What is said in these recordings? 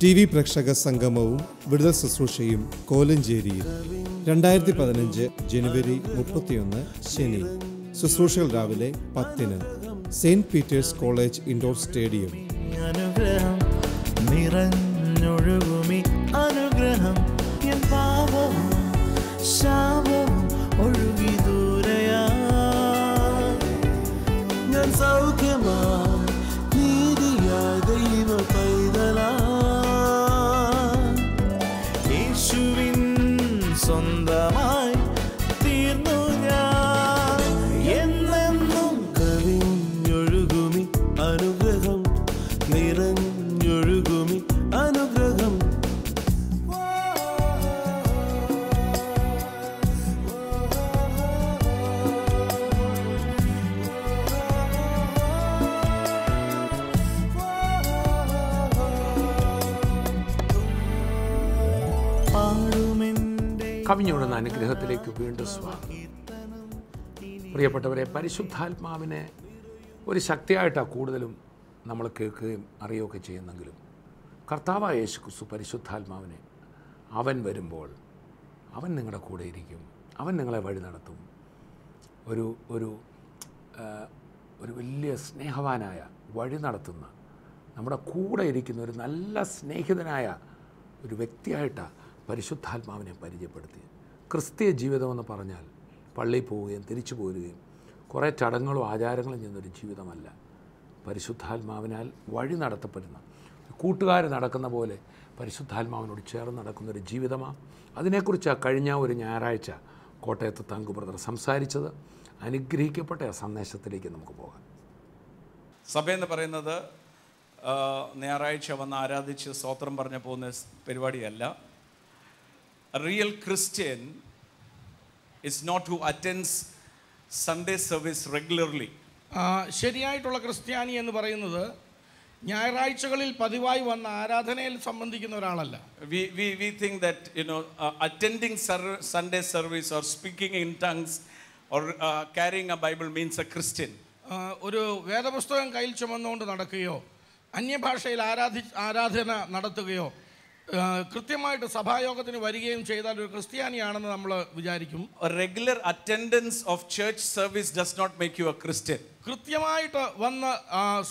TV പ്രേക്ഷക സംഗമവും വിടുതൽ ശുശ്രൂഷയും കോലഞ്ചേരിയിൽ 2015 ജനുവരി 31 ശനി. ശുശ്രൂഷകൾ രാവിലെ 10-ന് Saint Peter's College Indoor Stadium. അനുഗ്രഹം നിറഞ്ഞൊഴുകുമി അനുഗ്രഹം എൻ പാപവും ശാപവും ഒഴുകി ദൂരയാ ഞാൻ സൗഖ്യമാ നീതിയാ ദൈവ പൈതലാ യേശുവിൻ സ്വന്തമായി തീർന്നു ഞാൻ എന്നെന്നും കവിഞ്ഞൊഴുകുമി അനുഗ്രഹം നിറഞ്ഞൊഴുകുമി അനുഗ്രഹം. കവിഞ്ഞൊഴുന്ന അനുഗ്രഹത്തിലേക്ക് വീണ്ടും സ്വാഗതം. പ്രിയപ്പെട്ടവരെ, പരിശുദ്ധാത്മാവിനെ ഒരു ശക്തിയായിട്ടാണ് കൂടുതലും നമ്മൾ കേൾക്കുകയും അറിയുകയൊക്കെ ചെയ്യുന്നെങ്കിലും കർത്താവായ യേശു ക്രിസ്തു പരിശുദ്ധാത്മാവിനെ അവൻ വരുമ്പോൾ അവൻ നിങ്ങളുടെ കൂടെ ഇരിക്കും, അവൻ നിങ്ങളെ വഴി നടത്തും. ഒരു ഒരു ഒരു വലിയ സ്നേഹവാനായ വഴി നടത്തുന്ന നമ്മുടെ കൂടെ ഇരിക്കുന്ന ഒരു നല്ല സ്നേഹിതനായ ഒരു വ്യക്തിയായിട്ടാണ് പരിശുദ്ധാത്മാവിനെ പരിചയപ്പെടുത്തി. ക്രിസ്തീയ ജീവിതമെന്ന് പറഞ്ഞാൽ പള്ളിയിൽ പോവുകയും തിരിച്ചു പോരുകയും കുറേ ചടങ്ങുകളും ആചാരങ്ങളും ചെയ്യുന്നൊരു ജീവിതമല്ല. പരിശുദ്ധാത്മാവിനാൽ വഴി നടത്തപ്പെടുന്ന കൂട്ടുകാർ നടക്കുന്ന പോലെ പരിശുദ്ധാത്മാവിനോട് ചേർന്ന് നടക്കുന്നൊരു ജീവിതമാണ്. അതിനെക്കുറിച്ചാണ് കഴിഞ്ഞ ഒരു ഞായറാഴ്ച കോട്ടയത്ത് തങ്കു ബ്രദർ സംസാരിച്ചത്. അനുഗ്രഹിക്കപ്പെട്ട ആ സന്ദേശത്തിലേക്ക് നമുക്ക് പോകാം. സഭയെന്ന് പറയുന്നത് ഞായറാഴ്ച വന്ന് ആരാധിച്ച് സ്തോത്രം പറഞ്ഞ് പോകുന്ന പരിപാടിയല്ല. A real Christian is not who attends Sunday service regularly. ശരിയായിട്ടുള്ള ക്രിസ്ത്യാനി എന്ന് പറയുന്നത് ഞായറാഴ്ചകളിൽ പതിവായി വന്ന ആരാധനയിൽ സംബന്ധിക്കുന്ന ഒരാളല്ല. We think that attending Sunday service or speaking in tongues or carrying a Bible means a Christian. ഒരു വേദപുസ്തകം കയ്യിൽ ചുമന്നുകൊണ്ട് നടക്കുകയോ അന്യഭാഷയിൽ ആരാധന നടത്തുകയോ കൃത്യമായിട്ട് സഭായോഗത്തിന് വരികയും ചെയ്താൽ ഒരു ക്രിസ്ത്യാനിയാണെന്ന് നമ്മൾ വിചാരിക്കും. Regular attendance of church service does not make you a Christian. കൃത്യമായിട്ട് വന്ന്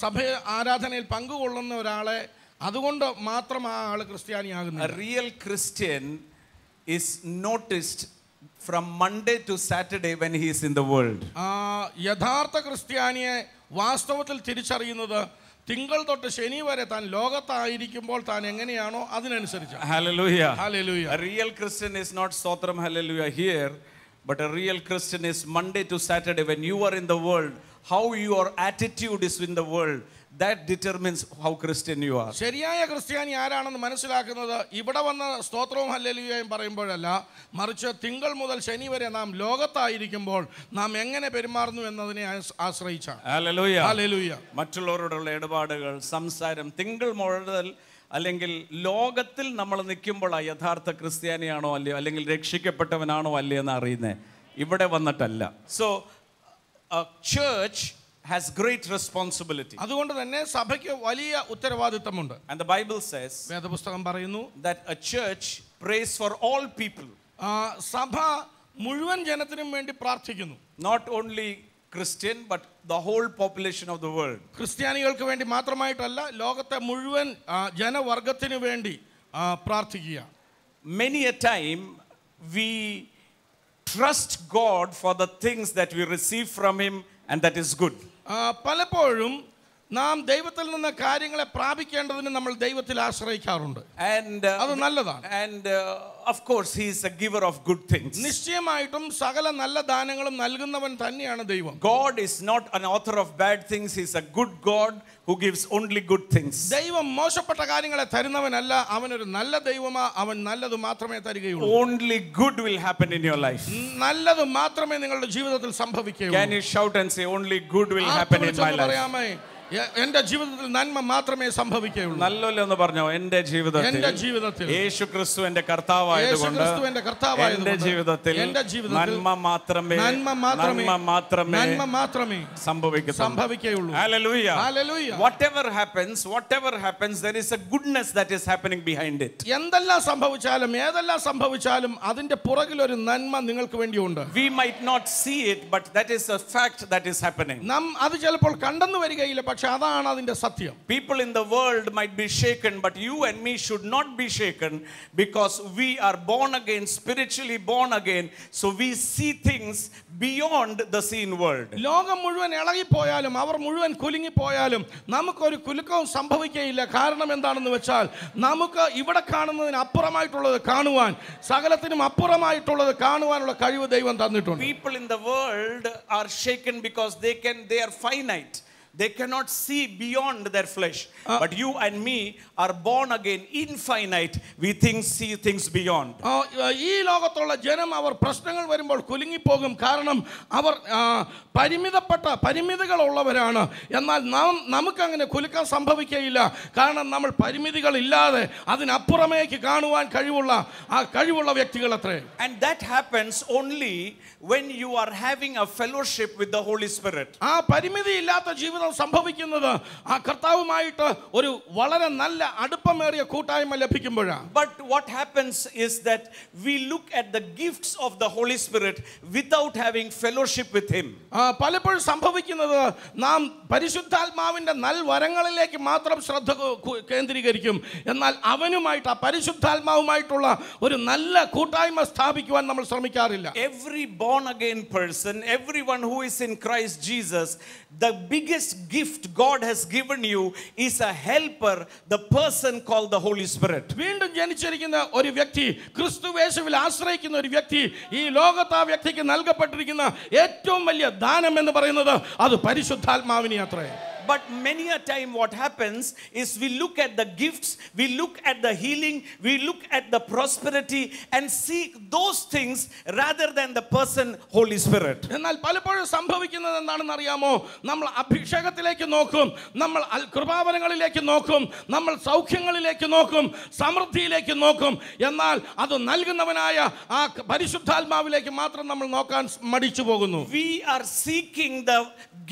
സഭ ആരാധനയിൽ പങ്കുകൊള്ളുന്ന ഒരാളെ അതുകൊണ്ട് മാത്രം ആ ആൾ ക്രിസ്ത്യാനിയാകുന്നു. A real Christian is noticed from Monday to Saturday when he is in the world. യഥാർത്ഥ ക്രിസ്ത്യാനിയെ വാസ്തവത്തിൽ തിരിച്ചറിയുന്നത് തിങ്കൾ തൊട്ട് ശനി വരെ താൻ ലോകത്തായിരിക്കുമ്പോൾ താൻ എങ്ങനെയാണോ അതിനനുസരിച്ച്. Hallelujah. Hallelujah. A real Christian is not Stotram Hallelujah here, but a real Christian is Monday to Saturday when you are in the world. How your attitude is in the world, that determines how Christian you are. ശരിയായ ക്രിസ്ത്യാനി ആരാണെന്ന് മനസ്സിലാക്കുന്നത് ഇവിടെ വന്ന് സ്തോത്രവും ഹല്ലേലൂയയും പറയുമ്പോഴല്ല, മറിച്ച് തിങ്കൾ മുതൽ ശനി വരെ നാം ലോകത്തായിരിക്കുമ്പോൾ നാം എങ്ങനെ പെരുമാറുന്നു എന്നതിനെ ആശ്രയിച്ചാണ്. Hallelujah. Hallelujah. മറ്റുള്ളവരോടുള്ള ഇടപാടുകൾ, സംസാരം, തിങ്കൾ മുതൽ അല്ലെങ്കിൽ ലോകത്തിൽ നമ്മൾ നിൽക്കുമ്പോൾ ആ യഥാർത്ഥ ക്രിസ്ത്യാനിയാണോ അല്ലയോ അല്ലെങ്കിൽ രക്ഷിക്കപ്പെട്ടവനാണോ അല്ലയോ എന്ന് അറിയുന്നത് ഇവിടെ വന്നിട്ടല്ല. So a church has great responsibility. അതുകൊണ്ട് തന്നെ സഭയ്ക്ക് വലിയ ഉത്തരവാദിത്തമുണ്ട്. And the Bible says വേദപുസ്തകം പറയുന്നു that a church prays for all people. സഭ മുഴുവൻ ജനത്തിനും വേണ്ടി പ്രാർത്ഥിക്കുന്നു. Not only Christian but the whole population of the world. ക്രിസ്ത്യാനികൾക്ക് വേണ്ടി മാത്രമായിട്ടല്ല, ലോകത്തെ മുഴുവൻ ജനവർഗത്തിനു വേണ്ടി പ്രാർത്ഥിക്കുക. Many a time we trust God for the things that we receive from him and that is good. പലപ്പോഴും നാം ദൈവത്തിൽ നിന്ന് കാര്യങ്ങളെ പ്രാപിക്കേണ്ടതിന് നമ്മൾ ദൈവത്തിൽ ആശ്രയിക്കാറുണ്ട്. അത് നല്ലതാണ്. And of course he is a giver of good things. നിശ്ചയമായിട്ടും സകല നല്ല ദാനങ്ങളും നൽകുന്നവൻ തന്നെയാണ് ദൈവം. God is not an author of bad things. He is a good God who gives only good things. ദൈവം മോശപ്പെട്ട കാര്യങ്ങളെ തരുന്നവനല്ല, അവനൊരു നല്ല ദൈവമാ. അവൻ നല്ലത് മാത്രമേ തരികയുള്ളൂ. Only good will happen in your life. നല്ലത് മാത്രമേ നിങ്ങളുടെ ജീവിതത്തിൽ സംഭവിക്കുകയുള്ളൂ. Can you shout and say only good will happen in my life? എന്റെ ജീവിതത്തിൽ നന്മ മാത്രമേ സംഭവിക്കുകയുള്ളൂ. നല്ലല്ലോ എന്ന് പറഞ്ഞോ, എന്റെ ജീവിതത്തിൽ യേശു ക്രിസ്തു എന്റെ കർത്താവായതുകൊണ്ട് എന്റെ ജീവിതത്തിൽ നന്മ മാത്രമേ സംഭവിക്കുകയുള്ളൂ. Hallelujah. Whatever happens, there is a goodness that is happening behind it. എന്തെല്ലാം സംഭവിച്ചാലും അതിന്റെ പുറകിൽ ഒരു നന്മ നിങ്ങൾക്ക് വേണ്ടിയുണ്ട്. We might not see it, but that is a fact that is happening. നാം അത് ചിലപ്പോൾ കണ്ടെന്നു വരികയില്ല, പക്ഷെ അതാണ് അതിന്റെ സത്യം. People in the world might be shaken, but you and me should not be shaken, because we are born again, spiritually born again, so we see things beyond the seen world. ലോകം മുഴുവൻ ഇളകിപ്പോയാലും അവർ മുഴുവൻ കുലുങ്ങിപ്പോയാലും നമുക്കൊരു കുലുക്കവും സംഭവിക്കുകയില്ല. കാരണം എന്താണെന്ന് വെച്ചാൽ നമുക്ക് ഇവിടെ കാണുന്നതിന് അപ്പുറമായിട്ടുള്ളത് കാണുവാൻ, സകലത്തിനും അപ്പുറമായിട്ടുള്ളത് കാണുവാനുള്ള കഴിവ് ദൈവം തന്നിട്ടുണ്ട്. People in the world are shaken because they are finite. They cannot see beyond their flesh. But you and me are born again, infinite. We see things beyond. ഈ ലോകത്തുള്ള ജനം അവർ പ്രശ്നങ്ങൾ വരുമ്പോൾ കുലുങ്ങിപ്പോകും. കാരണം അവർ പരിമിതികളുള്ളവരാണ്. എന്നാൽ നമുക്കങ്ങനെ കുലുക്കാൻ സംഭവിക്കുകയില്ല. കാരണം നമ്മൾ പരിമിതികളില്ലാതെ അതിനപ്പുറമേക്ക് കാണുവാൻ കഴിവുള്ള വ്യക്തികൾ അത്രേ. And that happens only when you are having a fellowship with the Holy Spirit. ആ പരിമിതിയില്ലാത്ത ജീവിതം സംഭവിക്കുന്നത് ആ കർത്താവുമായിട്ട് ഒരു വളരെ നല്ല അടുപ്പമേറിയ കൂട്ടായ്മ ലഭിക്കുമ്പോഴാണ്. But what happens is that we look at the gifts of the Holy Spirit without having fellowship with him. പലപ്പോഴും സംഭവിക്കുന്നത് നാം പരിശുദ്ധാത്മാവിന്റെ നൽവരങ്ങളിലേക്ക് മാത്രം ശ്രദ്ധ കേന്ദ്രീകരിക്കും. എന്നാൽ അവനുമായിട്ട് ആ പരിശുദ്ധാത്മാവുമായിട്ടുള്ള ഒരു നല്ല കൂട്ടായ്മ സ്ഥാപിക്കുവാൻ നമ്മൾ ശ്രമിക്കാറില്ല. Every born again person, everyone who is in Christ Jesus, the biggest gift God has given you is a helper, the person called the Holy Spirit. വീണ്ടും ജനിച്ചിരിക്കുന്ന ഒരു വ്യക്തി, ക്രിസ്തുയേശുവിൽ ആശ്രയിക്കുന്ന ഒരു വ്യക്തി, ഈ ലോകത്ത് ആ വ്യക്തിക്ക് നൽകപ്പെട്ടിരിക്കുന്ന ഏറ്റവും വലിയ ദാനം എന്ന് പറയുന്നത് അത് പരിശുദ്ധാത്മാവിനെ അത്രേ. But many a time what happens is we look at the gifts, we look at the healing, we look at the prosperity and seek those things rather than the person Holy Spirit. എന്നാൽ പലപ്പോഴും സംഭവിക്കുന്നത് എന്താണെന്ന് അറിയാമോ? നമ്മൾ അഭിഷേകത്തിലേക്ക് നോക്കും, നമ്മൾ കൃപാവരങ്ങളിലേക്ക് നോക്കും, നമ്മൾ സൗഖ്യങ്ങളിലേക്ക് നോക്കും, സമൃദ്ധിയിലേക്ക് നോക്കും. എന്നാൽ അത് നൽകുന്നവനായ ആ പരിശുദ്ധാത്മാവിലേക്ക് മാത്രം നമ്മൾ നോക്കാൻ മടിച്ചു പോകുന്നു. We are seeking the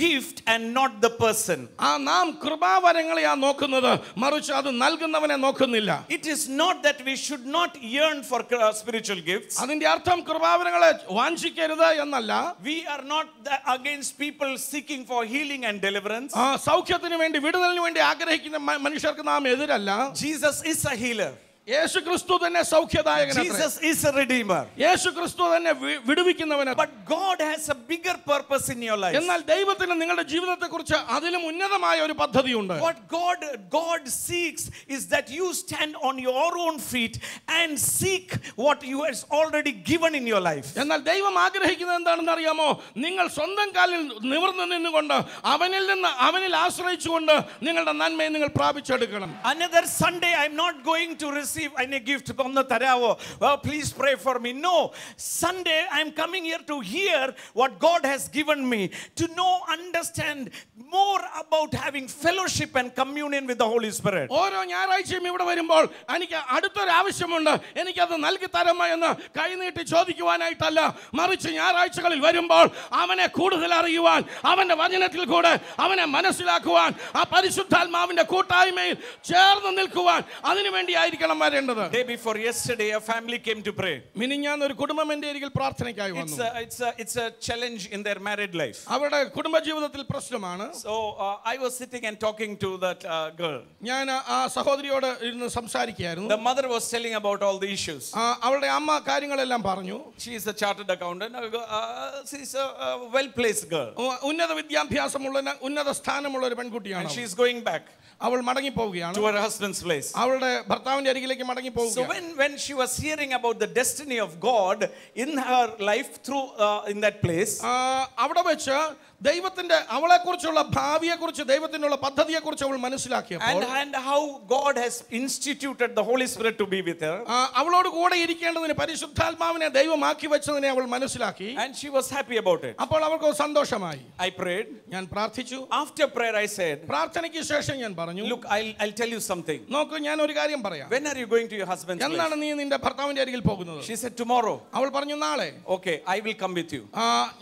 gift and not the person. നാം കൃപാവരങ്ങളെയാ നോക്കുന്നത്, മറിച്ച് അത് നൽകുന്നവനെ നോക്കുന്നില്ല. It is not that we should not yearn for spiritual gifts. അതിന്റെ അർത്ഥം കൃപാവരങ്ങളെ വാഞ്ചിക്കരുത് എന്നല്ല. We are not against people seeking for healing and deliverance. സൗഖ്യത്തിന് വേണ്ടി, വിടുതലിന് വേണ്ടി ആഗ്രഹിക്കുന്ന മനുഷ്യർക്ക് നാം എതിരല്ല. Jesus is a healer. യേശു ക്രിസ്തു തന്നെ സൗഖ്യദായകനാണ്. Jesus is a redeemer. യേശു ക്രിസ്തു തന്നെ വിടുവിക്കുന്നവനാണ്. But God has a bigger purpose in your life. എന്നാൽ ദൈവത്തിന് നിങ്ങളുടെ ജീവിതത്തെക്കുറിച്ച് അതിലും ഉന്നതമായ ഒരു പദ്ധതിയുണ്ട്. What God seeks is that you stand on your own feet and seek what you has already given in your life. എന്നാൽ ദൈവം ആഗ്രഹിക്കുന്നത് എന്താണെന്ന് അറിയാമോ? നിങ്ങൾ സ്വന്തം കാലിൽ നിവർന്നു നിന്നുകൊണ്ട് അവനിൽ ആശ്രയിച്ചുകൊണ്ട് നിങ്ങളുടെ നന്മയെ നിങ്ങൾ പ്രാപിച്ചെടുക്കണം. Another Sunday I'm not going to receive any gift from the Taravo. Well, please pray for me. No, Sunday I'm coming here to hear what God has given me, to know, understand more about having fellowship and communion with the Holy Spirit. ഓരോ ഞായറാഴ്ചയും ഇവിടെ വരുമ്പോൾ എനിക്ക് അടുത്തൊരു ആവശ്യമുണ്ട്, എനിക്കത് നൽകി തരാമോ എന്ന് കൈനീട്ടി ചോദിക്കുവാനായിട്ടല്ല, മറിച്ച് ഞായറാഴ്ചകളിൽ വരുമ്പോൾ അവനെ കൂടുതൽ അറിയുവാൻ, അവന്റെ വചനത്തിൽ കൂടെ അവനെ മനസ്സിലാക്കുവാൻ, ആ പരിശുദ്ധാത്മാവിന്റെ കൂട്ടായ്മയിൽ ചേർന്ന് നിൽക്കുവാൻ, അതിനുവേണ്ടിയായിരിക്കണം വരേണ്ടത്. Day before yesterday a family came to pray. മിനിഞ്ഞാന്ന് ഒരു കുടുംബം എൻ്റെ അരികിൽ പ്രാർത്ഥനയ്ക്കായി വന്നു. It's a challenge in their married life. അവരുടെ കുടുംബജീവിതത്തിൽ പ്രശ്നമാണ്. So I was sitting and talking to that girl. ഞാൻ ആ സഹോദരിയോട് ഇരുന്ന് സംസാരിക്കുകയായിരുന്നു. The mother was telling about all the issues. അവളുടെ അമ്മ കാര്യങ്ങളെല്ലാം പറഞ്ഞു. She is a chartered accountant. She is a well placed girl. ഉന്നത വിദ്യാഭ്യാസമുള്ള, ഉന്നത സ്ഥാനമുള്ള ഒരു പെൺകുട്ടിയാണ്. And she is going back. അവൾ മടങ്ങി പോവുകയാണ് to her husband's place. അവളുടെ ഭർത്താവിന്റെ അരികിലേക്ക് മടങ്ങി So പോവുകയാണ്. when she was hearing about the destiny of God in her life through in that place, അവിടെ വെച്ച് ദൈവത്തിന്റെ അവളെ കുറിച്ചുള്ള ഭാവിയെ കുറിച്ച് ദൈവത്തിനുള്ള പദ്ധതിയെ കുറിച്ച് അവൾ മനസ്സിലാക്കിയപ്പോൾ and how God has instituted the Holy Spirit to be with her, അവളോട് കൂടെ ഇരിക്കേണ്ടതിന് പരിശുദ്ധാത്മാവിനെ ദൈവമാക്കി വെച്ചതിനെ അവൾ മനസ്സിലാക്കി. and she was happy about it. അപ്പോൾ അവൾക്ക് സന്തോഷമായി. I prayed. ഞാൻ പ്രാർത്ഥിച്ചു. After prayer I said, പ്രാർത്ഥനയ്ക്ക് ശേഷം ഞാൻ പറഞ്ഞു, look, I'll tell you something. നോക്കൂ, ഞാൻ ഒരു കാര്യം പറയാം. When are you going to your husband's place? എന്നാണ് നീ നിന്റെ ഭർത്താവിന്റെ അരികിൽ പോകുന്നത്? She said tomorrow. അവൾ പറഞ്ഞു നാളെ. Okay, I will come with you.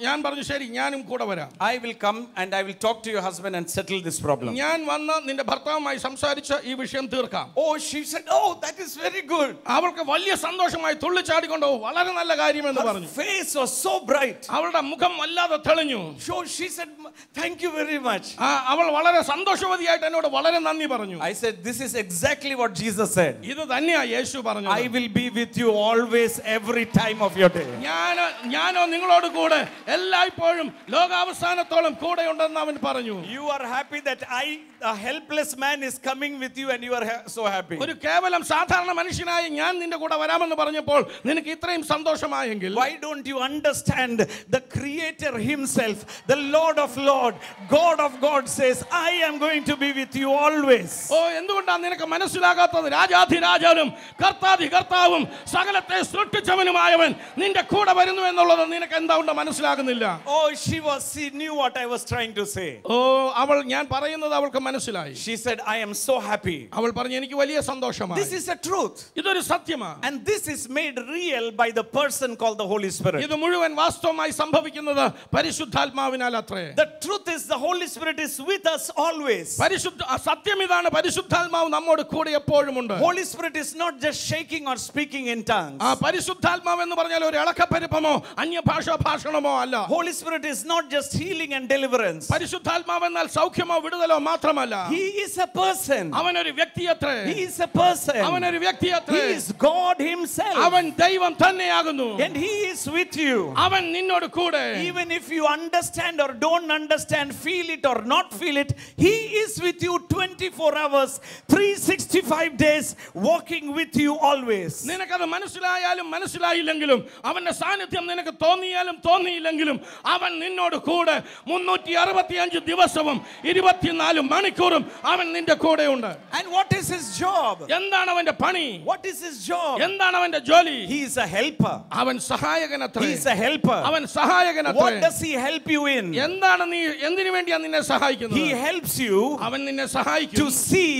ഞാൻ പറഞ്ഞു ശരി, ഞാനും കൂടെ വരാം. I will come and I will talk to your husband and settle this problem. ഞാൻ വന്ന് നിന്റെ ഭർത്താവുമായി സംസാരിച്ച് ഈ വിഷയം തീർക്കാം. Oh, she said, oh, that is very good. അവൾക്ക് വലിയ സന്തോഷമായി തുള്ളിച്ചാടിക്കൊണ്ട് വളരെ നല്ല കാര്യമെന്ന് പറഞ്ഞു. Her face was so bright. അവളുടെ മുഖം വല്ലാതെ തെളിഞ്ഞു. So she said, thank you very much. അവൾ വളരെ സന്തോഷവതിയായിട്ട് എന്നോട് വളരെ നന്ദി പറഞ്ഞു. I said, this is exactly what Jesus said. ഇത് തന്നെയാ യേശു പറഞ്ഞത്. I will be with you always, every time of your day. ഞാനോ നിങ്ങളോട് കൂടെ എല്ലായ്പ്പോഴും ലോകാവസാനത്തോളം കൂടെ ഉണ്ടെന്ന് അവൻ പറഞ്ഞു. You are happy that a helpless man is coming with you and you are so happy. ഒരു കേവലം സാധാരണ മനുഷ്യനായി ഞാൻ നിന്റെ കൂടെ വരാമെന്ന് പറഞ്ഞപ്പോൾ നിനക്ക് ഇത്രയും സന്തോഷമായെങ്കിൽ why don't you understand the creator himself, the Lord of Lord, God of God says, I am going to be with you always. എന്തുകൊണ്ടാണ് നിനക്ക് മനസ്സിലാകാത്തത്? രാജാധിരാജനും കർത്താധി കർത്താവും സകലത്തെ സൃഷ്ടിച്ചവനുമായവൻ നിന്റെ കൂടെ വരുന്നു എന്നുള്ളത് നിനക്ക് എന്തുകൊണ്ട് മനസ്സിലാകുന്നില്ല? She knew what I was trying to say. അവൾ ഞാൻ പറയുന്നത് അവൾക്ക് മനസ്സിലായി. She said, I am so happy. അവൾ പറഞ്ഞു എനിക്ക് വലിയ സന്തോഷമായി. This is a truth. ഇതൊരു സത്യമാണ്. And this is made real by the person called the Holy Spirit. ഇത് മുഴുവൻ വാസ്തവമായി സംഭവിക്കുന്നത് പരിശുദ്ധാത്മാവിനാൽ അത്രേ. The truth is the Holy Spirit is with us always. സത്യം ഇതാണ്, പരിശുദ്ധാത്മാവ് നമ്മോട് കൂടെ എപ്പോഴും ഉണ്ട്. Holy Spirit is not just shaking or speaking in tongues. പരിശുദ്ധാത്മാവ് എന്ന് പറഞ്ഞാൽ ഒരു ഇളക്കപ്പെരുപ്പമോ അന്യഭാഷാ ഭാഷണമോ അല്ല. Holy Spirit is not just healing and deliverance. പരിശുദ്ധാത്മാവ് എന്നാൽ സൗഖ്യമോ വിടുതലോ മാത്രമല്ല. He is a person. അവൻ ഒരു വ്യക്തിയത്രേ. He is a person. അവൻ ഒരു വ്യക്തിയത്രേ. He is God himself. അവൻ ദൈവം തന്നെയാകുന്നു. And he is with you. അവൻ നിന്നോട് കൂടെ. Even if you understand or don't understand, feel it or not feel it, he is with you 24 hours, 365 days, walking with you always. നിനക്കത് മനസ്സിലായാലും മനസ്സിലായില്ലെങ്കിലും അവന്റെ സാന്നിധ്യം നിനക്ക് തോന്നിയാലും തോന്നിയില്ലെങ്കിലും അവൻ നിന്നോട് കൂടെ 365 ദിവസവും 24 മണിക്കൂറും അവൻ നിന്റെ കൂടെ ഉണ്ട്. And what is his job? എന്താണ് അവന്റെ പണി? What is his job? എന്താണ് അവന്റെ ജോലി? He is a helper. അവൻ സഹായകനത്രേ. He is a helper. അവൻ സഹായകനത്രേ. What does he help you in? എന്താണ് നീ എന്തിനു വേണ്ടിയാണ് നിന്നെ സഹായിക്കുന്നത്? He helps you അവൻ നിന്നെ സഹായിക്കും to see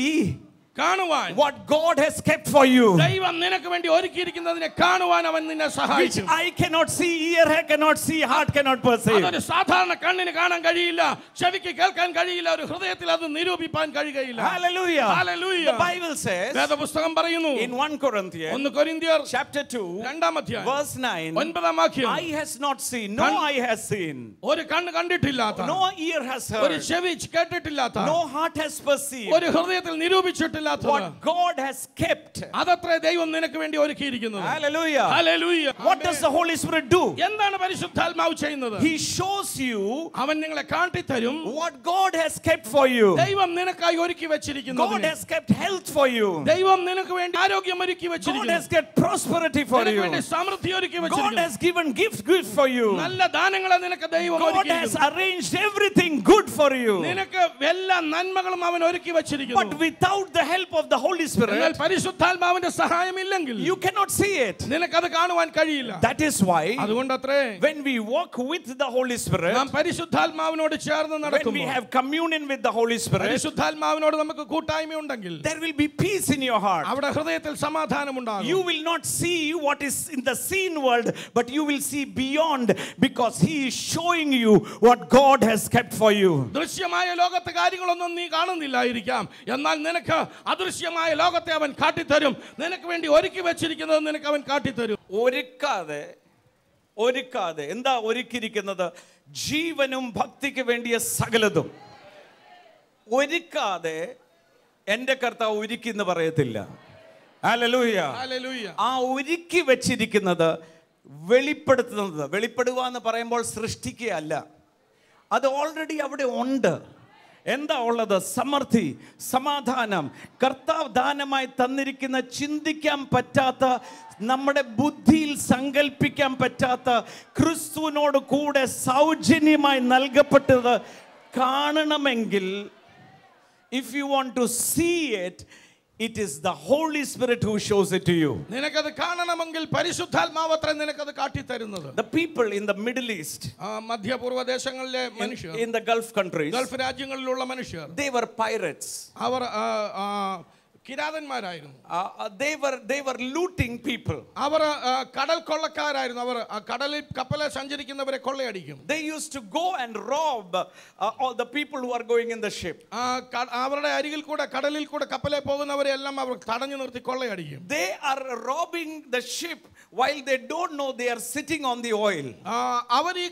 കാണുവാൻ what God has kept for you, ദൈവം നിനക്ക് വേണ്ടി ഒരുക്കിയിരിക്കുന്നതിനെ കാണുവാൻ അവൻ നിന്നെ which സഹായിക്കും. I cannot see, ear cannot see, heart cannot perceive. അതൊരു സാധാരണ കണ്ണിന് കാണാൻ കഴിയില്ല, ചെവിക്ക് കേൾക്കാൻ കഴിയില്ല, ഒരു ഹൃദയത്തിൽ അത് നിരൂപിക്കാൻ കഴിയുകയില്ല. Hallelujah. Hallelujah. The Bible says വേദപുസ്തകം പറയുന്നു in 1 Corinthians 1 കൊരിന്ത്യർ chapter 2 2-ാം അധ്യായം verse 9, 9-ാം വാക്യം, eye has not seen, no eye has seen, ഒരു കണ്ണ് കണ്ടിട്ടില്ലാത്ത, no ear has ഒരു heard, ചെവി കേട്ടിട്ടില്ലാത്ത, no heart has perceived ഒരു ഹൃദയത്തിൽ നിരൂപിച്ചിട്ടില്ലാത്ത what God has kept. അതത്രേ ദൈവം നിനക്ക് വേണ്ടി ഒരുക്കിയിരിക്കുന്നത്. Hallelujah. Hallelujah. What does the Holy Spirit do? എന്താണ് പരിശുദ്ധാത്മാവ് ചെയ്യുന്നത്? He shows you അവൻ നിങ്ങളെ കാട്ടിത്തരും what God has kept for you. ദൈവം നിനക്കായി ഒരുക്കി വെച്ചിരിക്കുന്നത്. God has kept health for you. ദൈവം നിനക്ക് വേണ്ടി ആരോഗ്യം ഒരുക്കി God വെച്ചിരിക്കുന്നു. has kept prosperity for നിനക്ക് you. വേണ്ടി സമൃദ്ധി ഒരുക്കി God വെച്ചിരിക്കുന്നു. has given good for you. നല്ല ദാനങ്ങളെ നിനക്ക് ദൈവം God has ഒരുക്കിയിരിക്കുന്നു. arranged everything good for you. നിനക്ക് എല്ലാ നന്മകളും അവൻ ഒരുക്കി വെച്ചിരിക്കുന്നു. But without the help of the Holy എന്നാൽ Spirit, പരിശുദ്ധാത്മാവിന്റെ സഹായമില്ലെങ്കിൽ you cannot see it. നിനക്കത് കാണുവാൻ കഴിയില്ല. That is why അതുകൊണ്ടത്രേ when we walk with the Holy Spirit, നാം പരിശുദ്ധാത്മാവിനോട് ചേർന്ന് when we നടക്കുമ്പോൾ, have communion with the Holy Spirit, പരിശുദ്ധാത്മാവിനോട് നമുക്ക് കൂട്ടായ്മ ഉണ്ടെങ്കിൽ there will be peace in your heart. അവിടെ ഹൃദയത്തിൽ സമാധാനം ഉണ്ടാകും. You will not see what is in the seen world, but you will see beyond, because he is showing you what God has kept for you. ദൃശ്യമായ ലോകത്തെ കാര്യങ്ങളൊന്നും നീ കാണുന്നില്ലായിരിക്കാം, എന്നാൽ നിനക്ക് അദൃശ്യമായ ലോകത്തെ അവൻ കാട്ടിത്തരും. നിനക്ക് വേണ്ടി ഒരുക്കി വെച്ചിരിക്കുന്നത് നിനക്ക് അവൻ കാട്ടിത്തരും. ഒരുക്കാതെ എന്താ ഒരുക്കിയിരിക്കുന്നത്? ജീവനും ഭക്തിക്ക് വേണ്ടിയ സകലതും ഒരുക്കാതെ എന്റെ കർത്താവ് ഒരുക്കി എന്ന് പറയത്തില്ല. ഹല്ലേലൂയ. ആ ഒരുക്കി വെച്ചിരിക്കുന്നത് വെളിപ്പെടുത്തുക എന്ന് പറയുമ്പോൾ സൃഷ്ടിക്കുകയല്ല, അത് ഓൾറെഡി അവിടെ ഉണ്ട്. എന്താ ഉള്ളത്? സമൃദ്ധി, സമാധാനം. കർത്താവ് ദാനമായി തന്നിരിക്കുന്ന ചിന്തിക്കാൻ പറ്റാത്ത, നമ്മുടെ ബുദ്ധിയിൽ സങ്കല്പിക്കാൻ പറ്റാത്ത, ക്രിസ്തുവിനോട് കൂടെ സൗജന്യമായി നൽകപ്പെട്ടത് കാണണമെങ്കിൽ, if you want to see it, it is the Holy Spirit who shows it to you. നിനക്കത് കാണണമെങ്കിൽ പരിശുദ്ധാത്മാവത്രേ നിനക്കത് കാട്ടി തരുന്നത്. The people in the Middle East, മധ്യപൂർവ്വ ദേശങ്ങളിലെ മനുഷ്യർ, in the Gulf countries, Gulf രാജ്യങ്ങളിലുള്ള മനുഷ്യർ, they were pirates. Our കിരാതന്മാരായിരുന്നു. They were looting people. അവർ കടൽ കൊള്ളക്കാരായിരുന്നു. അവർ കടലിൽ കപ്പലിൽ സഞ്ചരിക്കുന്നവരെ കൊള്ളയടിക്കും. They used to go and rob all the people who are going in the ship. അവരുടെ അരികിൽ കൂടെ കടലിൽ കൂടെ കപ്പലിൽ പോകുന്നവരെ എല്ലാം അവർ തടഞ്ഞു നിർത്തി കൊള്ളയടിക്കും. They are robbing the ship while they don't know they are sitting on the oil. അവർ ഈ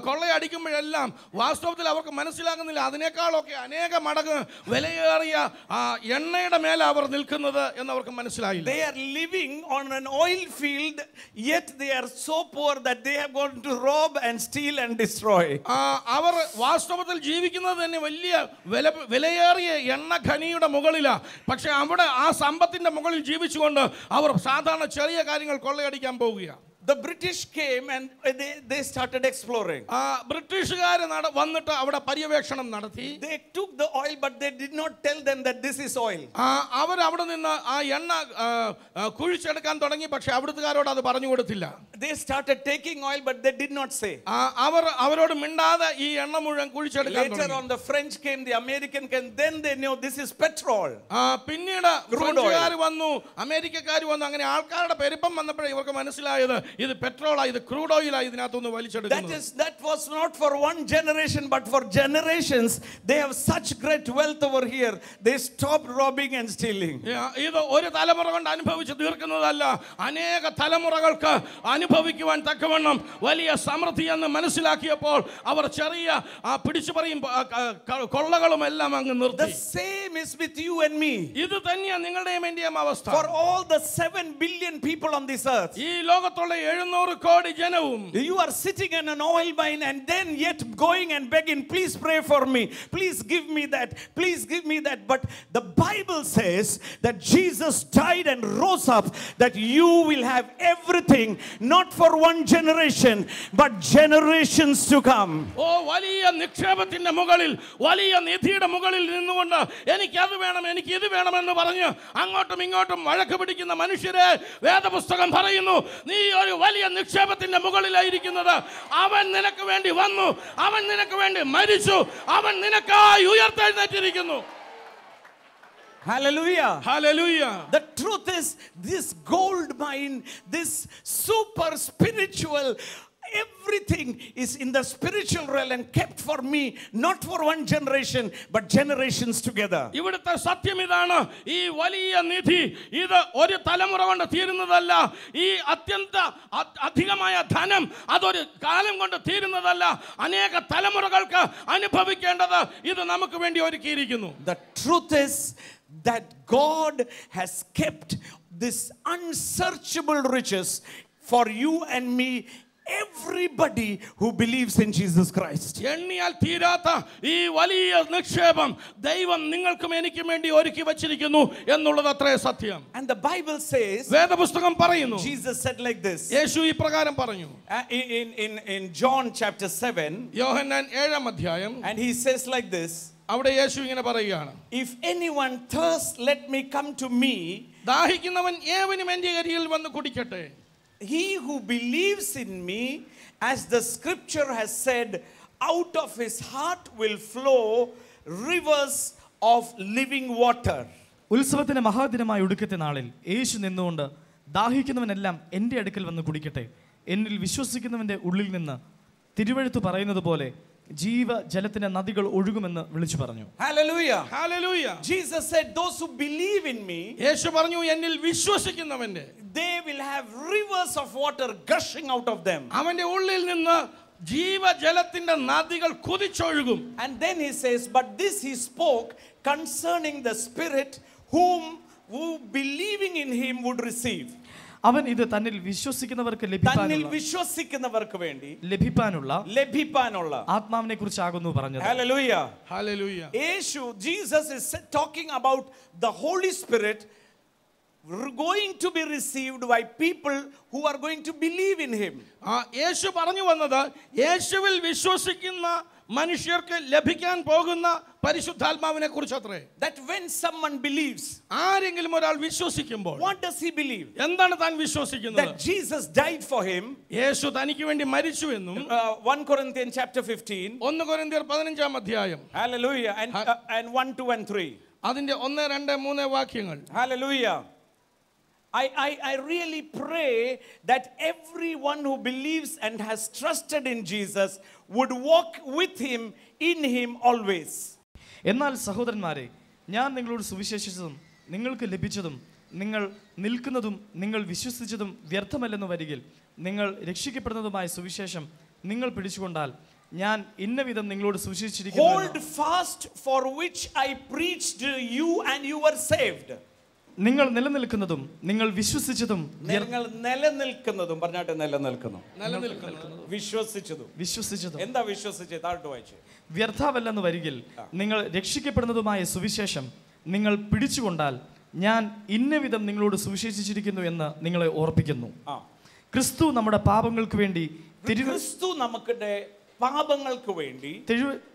കൊള്ളയടിക്കുമ്പോഴെല്ലാം വാസ്തവത്തിൽ അവർക്ക് മനസ്സിലാകുന്നില്ല അതിനേക്കാളൊക്കെ അനേക മടങ്ങ് വിലയേറിയ എണ്ണയുടെ മേലെ അവർ നിൽക്കുന്നത് എന്നവർക്ക് മനസ്സിലായില്ല. They are living on an oil field, yet they are so poor that they are going to rob and steal and destroy. അവർ വാസ്തവത്തിൽ ജീവിക്കുന്നത് തന്നെ വലിയ വിലയേറിയ എണ്ണ ഖനിയുടെ മുകളിലാണ്. പക്ഷെ അവിടെ ആ സമ്പത്തിന്റെ മുകളിൽ ജീവിച്ചുകൊണ്ട് അവർ സാധാരണ ചെറിയ കാര്യങ്ങൾ കൊള്ളയടിക്കാൻ പോവുകയാണ്. The British came and they started exploring. ബ്രിട്ടീഷുകാർ വന്നിട്ട് അവിടെ പര്യവേക്ഷണം നടത്തി. They took the oil but they did not tell them that this is oil. അവർ അവിടെ നിന്ന് ആ എണ്ണ കുഴിച്ചെടുക്കാൻ തുടങ്ങി. പക്ഷെ അവിടുത്തുകാരോട് അത് പറഞ്ഞു കൊടുത്തില്ല. They started taking oil but they did not say. അവരോട് മിണ്ടാതെ ഈ എണ്ണ മുഴുവൻ കുഴിച്ചെടുക്കാൻ തുടങ്ങി. Later on the French came, the American came, then they knew this is petrol. പിന്നീട് ഫ്രഞ്ചുകാർ വന്നു, അമേരിക്കക്കാർ വന്നു. അങ്ങനെ ആൾക്കാരുടെ പെരുപ്പം വന്നപ്പോഴേ ഇവർക്ക് മനസ്സിലായത് ഇത് പെട്രോളാ, ഇത് ക്രൂഡ് ഓയിലാ ഇതിനകത്തുനിന്ന് വലിച്ചെടുക്കുന്നത്. That was not for one generation but for generations. They have such great wealth over here. They stopped robbing and stealing. ഇത് ഒരു തലമുറ കൊണ്ട് അനുഭവിച്ച് തീർക്കുന്നതല്ല, അനേക തലമുറകൾക്ക് അനുഭവിക്കുവാൻ തക്കവണ്ണം വലിയ സമൃദ്ധി എന്ന് മനസ്സിലാക്കിയപ്പോൾ അവർ ചെറിയ പിടിച്ചുപറിയും കൊള്ളകളും എല്ലാം അങ്ങ് നിർത്തി. The same is with you and me. ഇത് തന്നെയാണ് നിങ്ങളുടെയും എന്റെയും അവസ്ഥ. For all the 7 billion people on this earth, ഈ ലോകത്തുള്ള 700 കോടി ജനവും, you are sitting in an oil mine and then yet going and begging, please pray for me, please give me that, please give me that. But the Bible says that Jesus died and rose up that you will have everything, not for one generation but generations to come. വലിയ നിക്ഷേപത്തിന്റെ മുകളിൽ, വലിയ നിധിയുടെ മുകളിൽ നിന്നുകൊണ്ട് എനിക്ക് അത് വേണം, എനിക്ക് ഇത് വേണമെന്ന് പറഞ്ഞ് അങ്ങോട്ടും ഇങ്ങോട്ടും വഴക്ക് പിടിക്കുന്ന മനുഷ്യരെ വേദപുസ്തകം പറയുന്നു, നീ ഒരു വലിയ നിക്ഷേപത്തിന്റെ മുകളിലായിരിക്കുന്നത്. അവൻ നിനക്ക് വേണ്ടി വന്നു, അവൻ നിനക്ക് വേണ്ടി മരിച്ചു, അവൻ നിനക്കായി ഉയർത്തെഴുന്നേറ്റിരിക്കുന്നു. Hallelujah. Hallelujah. The truth is, this gold mine, this super spiritual, everything is in the spiritual realm and kept for me, not for one generation but generations together. ഇവിടുത്തെ സത്യം ഇതാണ്, ഈ വലിയ നിധി ഇത് ഒരു തലമുറ കൊണ്ട് തീരുന്നതല്ല. ഈ അത്യന്ത അധികമായ ധനം അതൊരു കാലം കൊണ്ട് തീരുന്നതല്ല. അനേക തലമുറകൾക്ക് അനുഭവിക്കേണ്ടത് ഇത് നമുക്ക് വേണ്ടി ഒരുക്കിയിരിക്കുന്നു. The truth is that God has kept this unsearchable riches for you and me, everybody who believes in Jesus Christ. എണ്ണിയാൽ തീരാത്ത ഈ വലിയ നിക്ഷേപം ദൈവം നിങ്ങൾക്കും എനിക്കും വേണ്ടി ഒരുക്കി വച്ചിരിക്കുന്നു എന്നുള്ളത് അത്രേ സത്യം. And the Bible says, വേദപുസ്തകം പറയുന്നു, Jesus said like this. യേശു ഇപ്രകാരം പറഞ്ഞു in John chapter 7, യോഹന്നാൻ 7-ാം അധ്യായം, and he says like this. അവിടെ യേശു ഇങ്ങനെ പറയുകയാണ്, If anyone thirsts, let me come to me. ദാഹിക്കുന്നവൻ ഏവനും എൻ്റെ അരികിൽ വന്ന് കുടിക്കട്ടെ. He who believes in me, as the scripture has said, out of his heart will flow rivers of living water. ഉത്സവത്തിന്റെ മഹാദിനമായ ഒടുക്കത്തെ നാളിൽ യേശു നിന്നുകൊണ്ട് ദാഹിക്കുന്നവനെല്ലാം എൻ്റെ അടുക്കൽ വന്ന് കുടിക്കട്ടെ. എന്നിൽ വിശ്വസിക്കുന്നവന്റെ ഉള്ളിൽ നിന്ന് തിരുവെഴുത്ത് പറയുന്നത് പോലെ ജീവജലത്തിന്റെ നദികൾ ഒഴുകുമെന്ന് വിളിച്ചു പറഞ്ഞു. Hallelujah. Hallelujah. Jesus said, those who believe in me, യേശു പറഞ്ഞു, എന്നിൽ വിശ്വസിക്കുന്നവന്റെ, they will have rivers of water gushing out of them. അവന്റെ ഉള്ളിൽ നിന്ന് ജീവജലത്തിന്റെ നദികൾ കുതിച്ചൊഴുകും. And then he says, but this he spoke concerning the Spirit who believing in him would receive. അവൻ ഇത് തന്നിൽ വിശ്വസിക്കുന്നവർക്ക് തന്നിൽ വിശ്വസിക്കുന്നവർക്ക് വേണ്ടി ലഭിപ്പാനുള്ള ആത്മാവിനെ കുറിച്ചാകുന്നു പറഞ്ഞത്. Hallelujah. Hallelujah. Jesus is talking about the Holy Spirit going to be received by people who are going to believe in him. യേശു പറഞ്ഞു വന്നത് യേശുവിൽ വിശ്വസിക്കുന്ന മനുഷ്യർക്ക് ലഭിക്കാൻ പോകുന്ന പരിശുദ്ധാത്മാവിനെ കുറിച്ചത്രേ. That when someone believes, ആരെങ്കിലും ഒരാൾ വിശ്വസിക്കുമ്പോൾ, what does he believe? എന്താണ് താൻ വിശ്വസിക്കുന്നത്? That Jesus died for him. യേശു തനിക്ക് വേണ്ടി മരിച്ചു എന്നും. 1 Corinthians chapter 15. 1 കൊരിന്ത്യർ 15-ാം അധ്യായം. Hallelujah. And 1, 2 and 3. അതിന്റെ 1, 2, 3 വാക്യങ്ങൾ. Hallelujah. I really pray that everyone who believes and has trusted in Jesus would walk with him, in him always. എന്നാൽ സഹോദരന്മാരെ, ഞാൻ നിങ്ങളോട് സുവിശേഷിച്ചതും നിങ്ങൾക്ക് ലഭിച്ചതും നിങ്ങൾ നിൽക്കുന്നതും നിങ്ങൾ വിശ്വസിച്ചതും വ്യർത്ഥമല്ലെന്ന് വരികിൽ നിങ്ങൾ രക്ഷിക്കപ്പെടുന്നതുമായ സുവിശേഷം നിങ്ങൾ പിടിച്ചുകൊണ്ടാൽ ഞാൻ ഇന്ന വിധം നിങ്ങളോട് സുവിശേഷിച്ചിരിക്കുന്നു. Hold fast for which I preached to you and you were saved. നിങ്ങൾ നിലനിൽക്കുന്നതും നിങ്ങൾ വിശ്വസിച്ചതും നിലനിൽക്കുന്നതും പറഞ്ഞാട്ടെ, വിശ്വസിച്ചതും എന്താ വിശ്വസിച്ചത്? താഴോട്ട് വായിച്ചു. വ്യർത്ഥമല്ലെന്ന് വരികിൽ നിങ്ങൾ രക്ഷിക്കപ്പെടുന്നതുമായ സുവിശേഷം നിങ്ങൾ പിടിച്ചുകൊണ്ടാൽ ഞാൻ ഇന്ന വിധം നിങ്ങളോട് സുവിശേഷിച്ചിരിക്കുന്നു എന്ന് നിങ്ങളെ ഓർപ്പിക്കുന്നു. ക്രിസ്തു നമ്മുടെ പാപങ്ങൾക്ക് വേണ്ടി പാപങ്ങൾക്ക് വേണ്ടി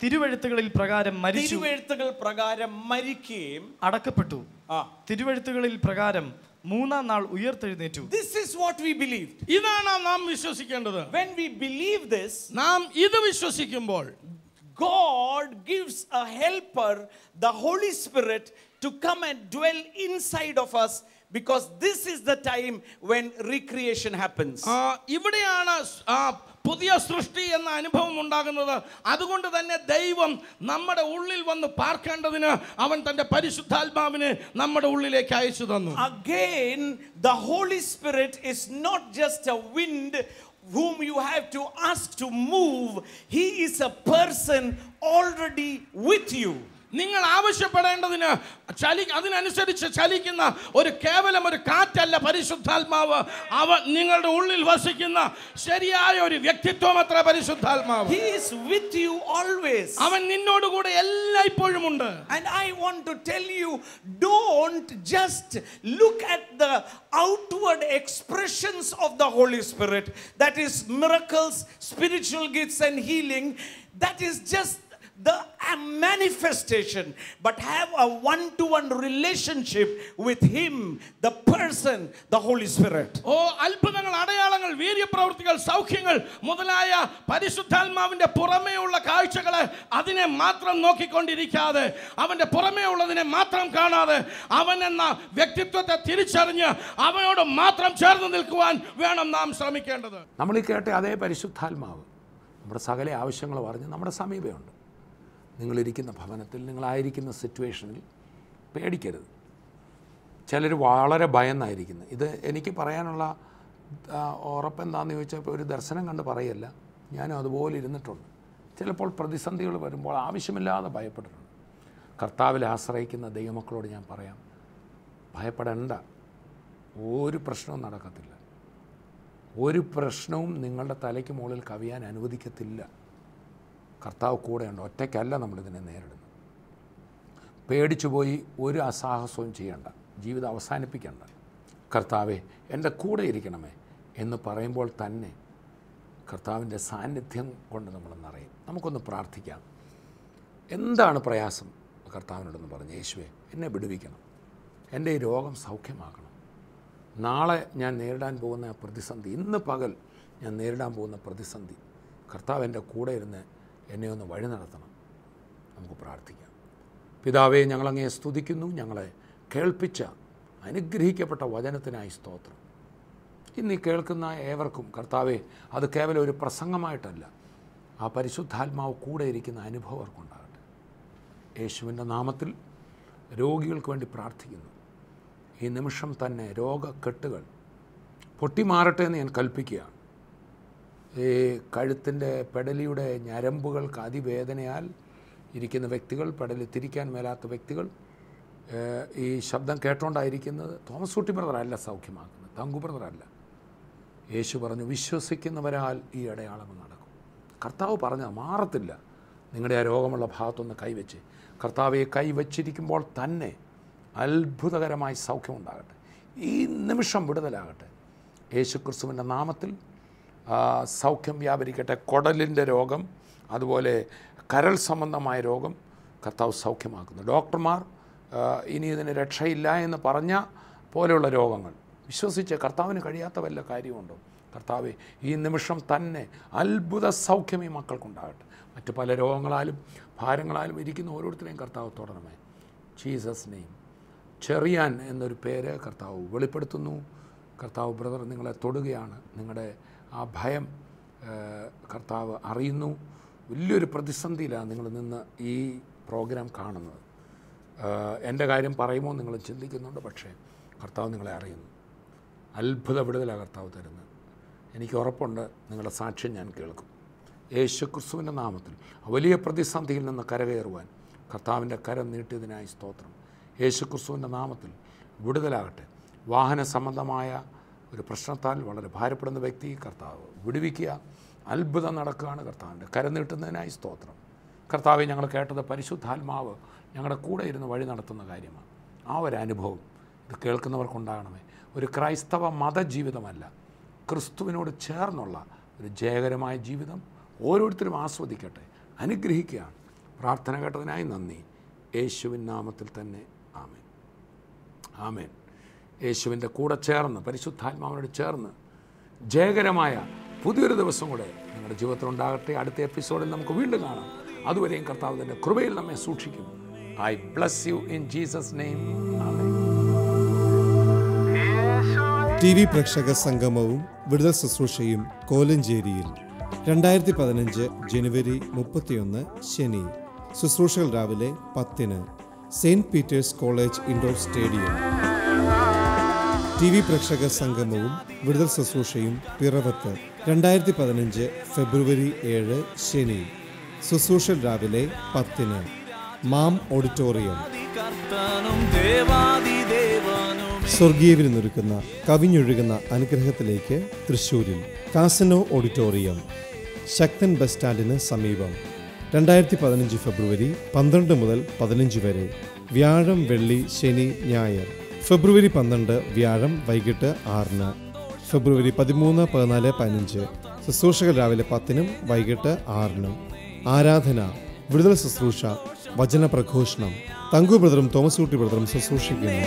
തിരുവെഴുത്തുകളിൽ പ്രകാരം മരിക്കുകയും അടക്കപ്പെട്ടു. തിരുവെഴുത്തുകളിൽ പ്രകാരം 3-ാം നാൾ ഉയർത്തെഴുന്നേറ്റു. This is what we believed. ഇതാണ് നാം വിശ്വസിക്കേണ്ടത്. When we believe this, നാം ഇത് വിശ്വസിക്കുമ്പോൾ God gives a helper, the Holy Spirit, to come and dwell inside of us, because this is the time when recreation happens. ഇവിടെയാണ് പുതിയ സൃഷ്ടി എന്ന അനുഭവം ഉണ്ടാകുന്നത്. അതുകൊണ്ട് തന്നെ ദൈവം നമ്മുടെ ഉള്ളിൽ വന്ന് പാർക്കേണ്ടതിന് അവൻ തന്റെ പരിശുദ്ധാത്മാവിനെ നമ്മുടെ ഉള്ളിലേക്ക് അയച്ചു തന്നു. Again, the Holy Spirit is not just a wind whom you have to ask to move. He is a person already with you. നിങ്ങൾ ആവശ്യപ്പെടേണ്ടതിന് അതിനനുസരിച്ച് ചലിക്കുന്ന കേവലം ഒരു കാറ്റല്ല പരിശുദ്ധാത്മാവ്. അവൻ നിങ്ങളുടെ ഉള്ളിൽ വസിക്കുന്ന ശരിയായ ഒരു വ്യക്തിത്വം അത്ര പരിശുദ്ധാത്മാവ്. He is with you always. അവൻ നിന്നോട് കൂടെ എല്ലായ്പ്പോഴും ഉണ്ട്. And I want to tell you, don't just look at the outward expressions of the Holy Spirit, that is miracles, spiritual gifts and healing. That is just the manifestation, but have a one-to-one relationship with him, the person, the Holy Spirit. അത്ഭുതങ്ങൾ, അടയാളങ്ങൾ, വീര്യപ്രവൃത്തികൾ, സൗഖ്യങ്ങൾ മുതലായ പരിശുദ്ധാത്മാവിന്റെ പുറമേയുള്ള കാഴ്ചകളെ അതിനെ മാത്രം നോക്കിക്കൊണ്ടിരിക്കാതെ, അവന്റെ പുറമേ ഉള്ളതിനെ മാത്രം കാണാതെ, അവൻ എന്ന വ്യക്തിത്വത്തെ തിരിച്ചറിഞ്ഞ് അവനോട് മാത്രം ചേർന്ന് നിൽക്കുവാൻ വേണം നാം ശ്രമിക്കേണ്ടത്. നമ്മൾ ഈ കേട്ട അതേ പരിശുദ്ധാത്മാവ് നമ്മുടെ സകല ആവശ്യങ്ങൾ പറഞ്ഞ് നമ്മുടെ സമീപമുണ്ട്. നിങ്ങളിരിക്കുന്ന ഭവനത്തിൽ, നിങ്ങളായിരിക്കുന്ന സിറ്റുവേഷനിൽ പേടിക്കരുത്. ചിലർ വളരെ ഭയന്നായിരിക്കുന്നു. ഇത് എനിക്ക് പറയാനുള്ള ഉറപ്പെന്താണെന്ന് ചോദിച്ചാൽ ഒരു ദർശനം കണ്ട് പറയല്ല, ഞാനും അതുപോലെ ഇരുന്നിട്ടുണ്ട്. ചിലപ്പോൾ പ്രതിസന്ധികൾ വരുമ്പോൾ ആവശ്യമില്ലാതെ ഭയപ്പെട്ടിട്ടുണ്ട്. കർത്താവിൽ ആശ്രയിക്കുന്ന ദൈവമക്കളോട് ഞാൻ പറയാം, ഭയപ്പെടേണ്ട. ഒരു പ്രശ്നവും നടക്കത്തില്ല. ഒരു പ്രശ്നവും നിങ്ങളുടെ തലയ്ക്ക് മുകളിൽ കവിയാൻ അനുവദിക്കത്തില്ല. കർത്താവ് കൂടെയുണ്ട്. ഒറ്റയ്ക്കല്ല നമ്മളിതിനെ നേരിടുന്നത്. പേടിച്ചു പോയി ഒരു അസാഹസവും ചെയ്യണ്ട. ജീവിതം അവസാനിപ്പിക്കണ്ട. കർത്താവെ എൻ്റെ കൂടെ ഇരിക്കണമേ എന്ന് പറയുമ്പോൾ തന്നെ കർത്താവിൻ്റെ സാന്നിധ്യം കൊണ്ട് നമ്മൾ നിറയും. നമുക്കൊന്ന് പ്രാർത്ഥിക്കാം. എന്താണ് പ്രയാസം? കർത്താവിനോടൊന്ന് പറഞ്ഞു, യേശുവേ എന്നെ വിടുവിക്കണം, എൻ്റെ ഈ രോഗം സൗഖ്യമാക്കണം, നാളെ ഞാൻ നേരിടാൻ പോകുന്ന പ്രതിസന്ധി, ഇന്ന് പകൽ ഞാൻ നേരിടാൻ പോകുന്ന പ്രതിസന്ധി, കർത്താവ് എൻ്റെ കൂടെ ഇരുന്ന് എന്നെ ഒന്ന് വഴി നടത്തണം. നമുക്ക് പ്രാർത്ഥിക്കാം. പിതാവേ, ഞങ്ങളങ്ങേ സ്തുതിക്കുന്നു. ഞങ്ങളെ കേൾപ്പിച്ച അനുഗ്രഹിക്കപ്പെട്ട വചനത്തിനായി സ്തോത്രം. ഇന്ന് ഈ കേൾക്കുന്ന ഏവർക്കും കർത്താവേ, അത് കേവലം ഒരു പ്രസംഗമായിട്ടല്ല, ആ പരിശുദ്ധാത്മാവ് കൂടെ ഇരിക്കുന്ന അനുഭവം അവർക്കുണ്ടാകട്ടെ. യേശുവിൻ്റെ നാമത്തിൽ രോഗികൾക്ക് വേണ്ടി പ്രാർത്ഥിക്കുന്നു. ഈ നിമിഷം തന്നെ രോഗക്കെട്ടുകൾ പൊട്ടിമാറട്ടെ എന്ന് ഞാൻ കൽപ്പിക്കുകയാണ്. ഈ കഴുത്തിൻ്റെ പെടലിയുടെ ഞരമ്പുകൾക്ക് അതിവേദനയാൽ ഇരിക്കുന്ന വ്യക്തികൾ, പെടലി തിരിക്കാൻ മേലാത്ത വ്യക്തികൾ, ഈ ശബ്ദം കേട്ടോണ്ടായിരിക്കുന്നത് തോമസ് കുട്ടി ബ്രദറല്ല സൗഖ്യമാക്കുന്നത്, തങ്കു ബ്രദറല്ല. യേശു പറഞ്ഞു വിശ്വസിക്കുന്നവരാൽ ഈ അടയാളങ്ങൾ നടക്കും. കർത്താവ് പറഞ്ഞാൽ മാറത്തില്ല. നിങ്ങളുടെ ആ രോഗമുള്ള ഭാഗത്തൊന്ന് കൈവച്ച്, കർത്താവെ കൈവച്ചിരിക്കുമ്പോൾ തന്നെ അത്ഭുതകരമായി സൗഖ്യമുണ്ടാകട്ടെ. ഈ നിമിഷം വിടുതലാകട്ടെ. യേശു ക്രിസ്തുവിൻ്റെ നാമത്തിൽ സൗഖ്യം വ്യാപരിക്കട്ടെ. കുടലിൻ്റെ രോഗം, അതുപോലെ കരൾ സംബന്ധമായ രോഗം കർത്താവ് സൗഖ്യമാക്കുന്നു. ഡോക്ടർമാർ ഇനി ഇതിന് രക്ഷയില്ല എന്ന് പറഞ്ഞ പോലെയുള്ള രോഗങ്ങൾ വിശ്വസിച്ച് കർത്താവിന് കഴിയാത്ത വല്ല കാര്യമുണ്ടോ? കർത്താവെ ഈ നിമിഷം തന്നെ അത്ഭുത സൗഖ്യം ഈ മക്കൾക്കുണ്ടാകട്ടെ. മറ്റു പല രോഗങ്ങളാലും ഭാരങ്ങളാലും ഇരിക്കുന്ന ഓരോരുത്തരെയും കർത്താവ് തുടരണമേ. Jesus name. ചെറിയാൻ എന്നൊരു പേര് കർത്താവ് വെളിപ്പെടുത്തുന്നു. കർത്താവ് ബ്രദർ നിങ്ങളെ തൊടുകയാണ്. നിങ്ങളുടെ ആ ഭയം കർത്താവ് അറിയുന്നു. വലിയൊരു പ്രതിസന്ധിയിലാണ് നിങ്ങൾ നിന്ന് ഈ പ്രോഗ്രാം കാണുന്നത്. എൻ്റെ കാര്യം പറയുമോ നിങ്ങൾ ചിന്തിക്കുന്നുണ്ട്, പക്ഷേ കർത്താവ് നിങ്ങളെ അറിയുന്നു. അത്ഭുത വിടുതലാണ് കർത്താവ് തരുന്നത്. എനിക്ക് ഉറപ്പുണ്ട് നിങ്ങളുടെ സാക്ഷ്യം ഞാൻ കേൾക്കും. യേശു ക്രിസ്തുവിൻ്റെ നാമത്തിൽ വലിയ പ്രതിസന്ധിയിൽ നിന്ന് കരകയറുവാൻ കർത്താവിൻ്റെ കരം നീട്ടിയതിനായി സ്തോത്രം. യേശു ക്രിസ്തുവിൻ്റെ നാമത്തിൽ വിടുതലാകട്ടെ. വാഹന സംബന്ധമായ ഒരു പ്രശ്നത്താൽ വളരെ ഭാരപ്പെടുന്ന വ്യക്തി കർത്താവ് വിടുവിക്കുക. അത്ഭുതം നടക്കുകയാണ്. കർത്താവിൻ്റെ കരം നീട്ടുന്നതിനായി സ്തോത്രം. കർത്താവെ, ഞങ്ങൾ കേട്ടത് പരിശുദ്ധാത്മാവ് ഞങ്ങളുടെ കൂടെ ഇരുന്ന് വഴി നടത്തുന്ന കാര്യമാണ്. ആ ഒരു അനുഭവം ഇത് കേൾക്കുന്നവർക്കുണ്ടാകണമേ. ഒരു ക്രൈസ്തവ മതജീവിതമല്ല, ക്രിസ്തുവിനോട് ചേർന്നുള്ള ഒരു ജയകരമായ ജീവിതം ഓരോരുത്തരും ആസ്വദിക്കട്ടെ. അനുഗ്രഹിക്കുകയാണ്. പ്രാർത്ഥന കേട്ടതിനായി നന്ദി. യേശുവിൻ നാമത്തിൽ തന്നെ ആമേൻ. ആമേൻ. യേശുവിൻ്റെ കൂടെ ചേർന്ന്, പരിശുദ്ധാത്മാവിനോട് ചേർന്ന് ജയകരമായ പുതിയൊരു ദിവസം കൂടെ നിങ്ങളുടെ ജീവിതത്തിലുണ്ടാകട്ടെ. അടുത്ത എപ്പിസോഡിൽ നമുക്ക് വീണ്ടും കാണാം. അതുവരെയും കർത്താവ് തൻ്റെ കൃപയിൽ നമ്മെ സൂക്ഷിക്കും. I bless you in Jesus name. Amen. TV പ്രേക്ഷക സംഗമവും വിടുതൽ ശുശ്രൂഷയും കോലഞ്ചേരിയിൽ 2015 ജനുവരി 31 ശനി. ശുശ്രൂഷകൾ രാവിലെ 10-ന് Saint Peter's College Indoor Stadium. TV പ്രേക്ഷക സംഗമവും വിടുതൽ ശുശ്രൂഷയും പിറവത്ത് 2015 ഫെബ്രുവരി 7 ശനി. ശുശ്രൂഷകൾ രാവിലെ 10-ന് മാം ഓഡിറ്റോറിയം. സ്വർഗീയവിരുന്നൊരുക്കുന്ന കവിഞ്ഞൊഴുകുന്ന അനുഗ്രഹത്തിലേക്ക് തൃശ്ശൂരിൽ കാസനോ ഓഡിറ്റോറിയം, ശക്തൻ ബസ് സ്റ്റാൻഡിന് സമീപം. 2015 ഫെബ്രുവരി 12 മുതൽ 15 വരെ. വ്യാഴം, വെള്ളി, ശനി, ഞായർ. ഫെബ്രുവരി 12 വ്യാഴം വൈകിട്ട് 6-ന്. ഫെബ്രുവരി 13, 14, 15 ശുശ്രൂഷകൾ രാവിലെ 10-നും വൈകിട്ട് 6-നും. ആരാധന, വിടുതൽ ശുശ്രൂഷ, വചന പ്രഘോഷണം. തങ്കു ബ്രദറും തോമസ് കുട്ടി ബ്രദറും ശുശ്രൂഷിക്കുന്നു.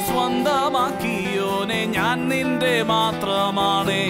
സ്വന്തമാക്കിയോനെ ഞാൻ നിന്റെ മാത്രമാണേ.